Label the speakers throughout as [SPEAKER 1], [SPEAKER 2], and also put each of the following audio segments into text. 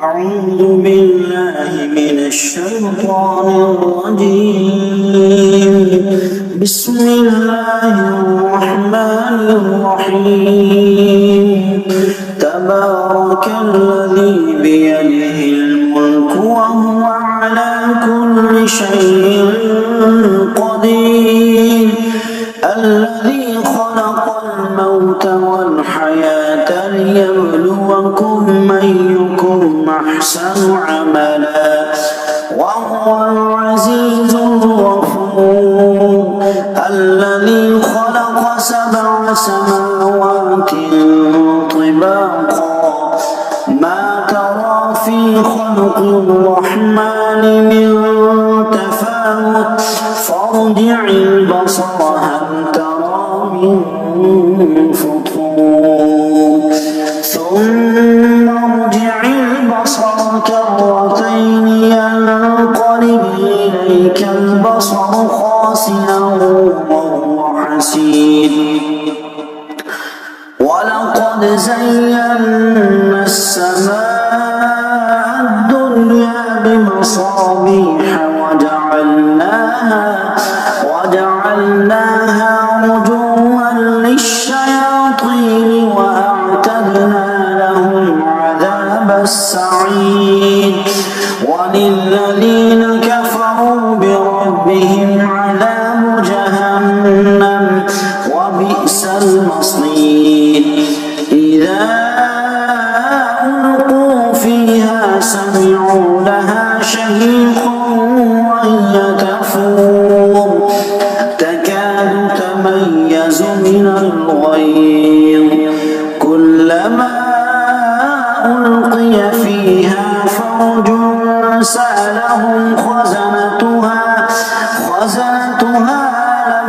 [SPEAKER 1] أعوذ بالله من الشيطان الرجيم. بسم الله الرحمن الرحيم. تبارك الذي بيده الملك وهو على كل شيء قدير. الذي خلق الموت والحياة ليبلوكم أيكم أحسن عملا وهو العزيز الغفور. الذي خلق 7 سماوات طباقا ما ترى في خلق الرحمن من تفاوت فارجع البصر هل ترى من فطور ثم ارجع البصر كرتين ينقلب إليك البصر خاسئا وهو حسير. ولقد زينا السماء الدنيا بمصابيح وجعلناها رجوما للشياطين وأعتدنا لهم عذاب السعير. وللذين كفروا بربهم عذاب جهنم وبئس المصير. إذا ألقوا فيها سمعوا لها شهيقا وهي تفور تكاد تميز من الغيظ. كلما ألقي فيها فوج سألهم خزنتها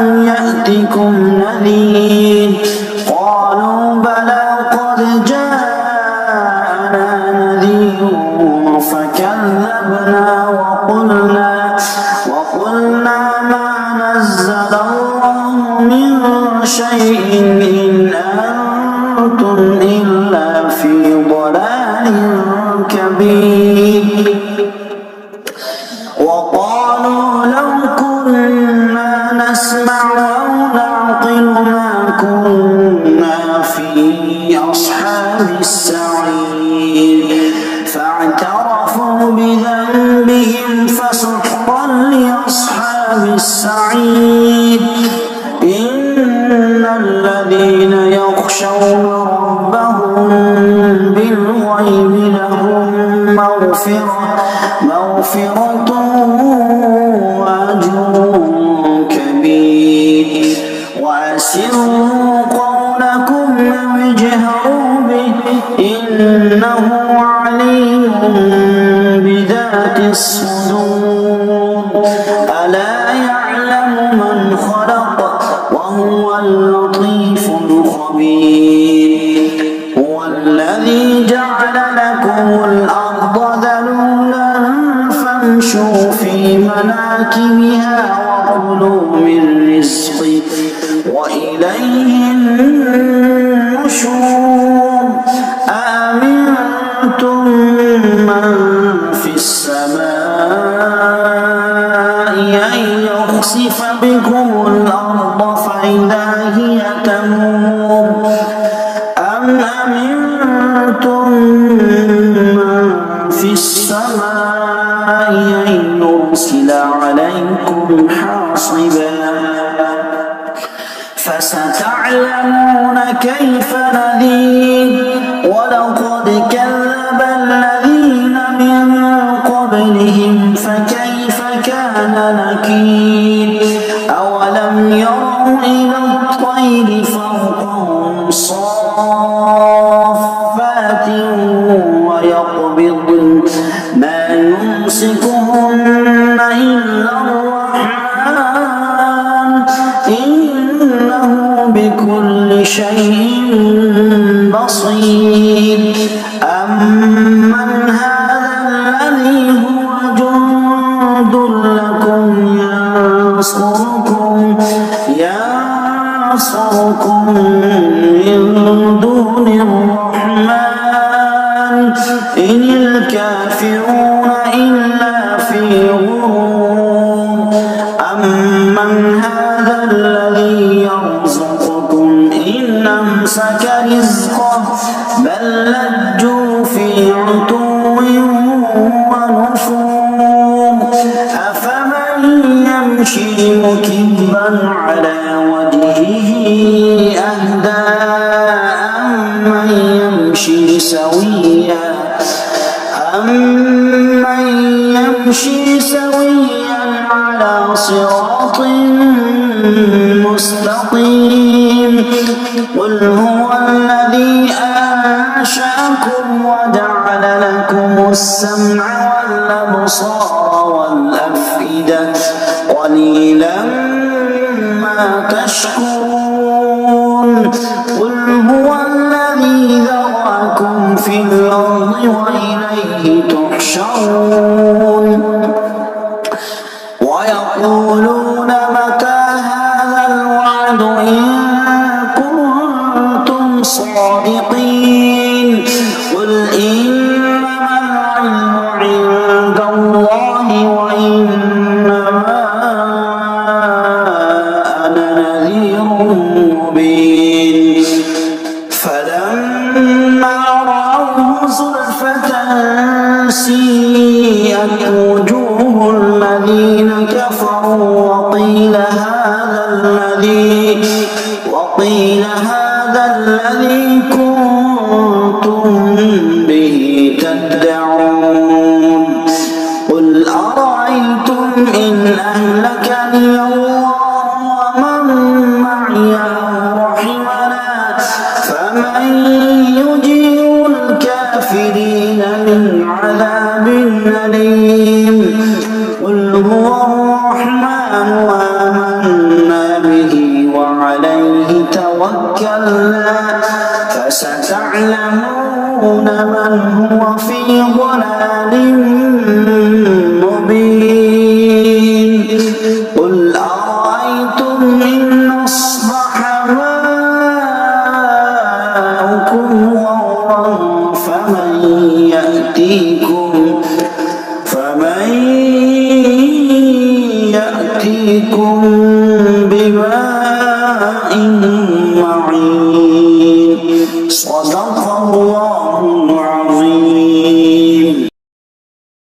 [SPEAKER 1] ألم يأتكم نذير؟ قالوا بلى قد جاءنا نذير فكذبنا وقلنا ما نزل الله من شيء إن أنتم إلا في ضلال كبير. وقالوا لو كنا نسمع أو نعقل ما كنا في أصحاب السعير. فاعترفوا بذنبهم فسحقا لأصحاب السعير. إن الذين يخشون ربهم بالغيب لهم مغفرة وأجر كبير. وأسروا قولكم أو اجهروا به إنه عليم بذات الصدور. ألا يعلم من خلق وهو اللطيف الخبير. هو الذي جعل لكم الأرض ذلولا فامشوا في مناكبها وكلوا من رزقه وإليه النشور. أأمنتم من في السماء أن يخسف بكم الأرض فإذا هي تمور أم أمنتم من في السماء أن يرسل عليكم حاصبا فستعلمون كيف نذير. ولقد كذب الذين من قبلهم فكيف كان نكير. أولم يروا إلى الطير فوقهم صافات ويقبضن ما يمسكهن إلا الرحمن إنه بكل شيء بصير. أمن هذا الذي هو جند لكم ينصركم من دون الرحمن إن الكافرون إلا في غرور أمن هذا الذي يرزقكم إن أمسك رزقه بل لجوا في عتو ونفور أفمن يمشي مكبا على وجهه أهدى أمن يمشي سويا على صراط مستقيم قل هو الذي أنشأكم وجعل لكم السمع والأبصار والأفئدة قليلا ما تشكرون قل هو الذي ذرأكم في الأرض وإليه تحشرون ويقولون متى هذا الوعد إن كنتم صادقين قل إنما العلم عند الله وإنما أنا نذير مبين فلما رأوه زلفة سيئت وجوه الذين كفروا وقيل هذا الذي كنتم به تدعون قل أرأيتم إن أهلكني الله ومن معي أو رحمنا فمن يجير الكافرين من عذاب أليم قل هو الرحمن آمنا به وعليه توكلنا فستعلمون من هو في ضلال مبين قل أرأيتم إن أصبح ماؤكم غورا فمن يأتيكم بماء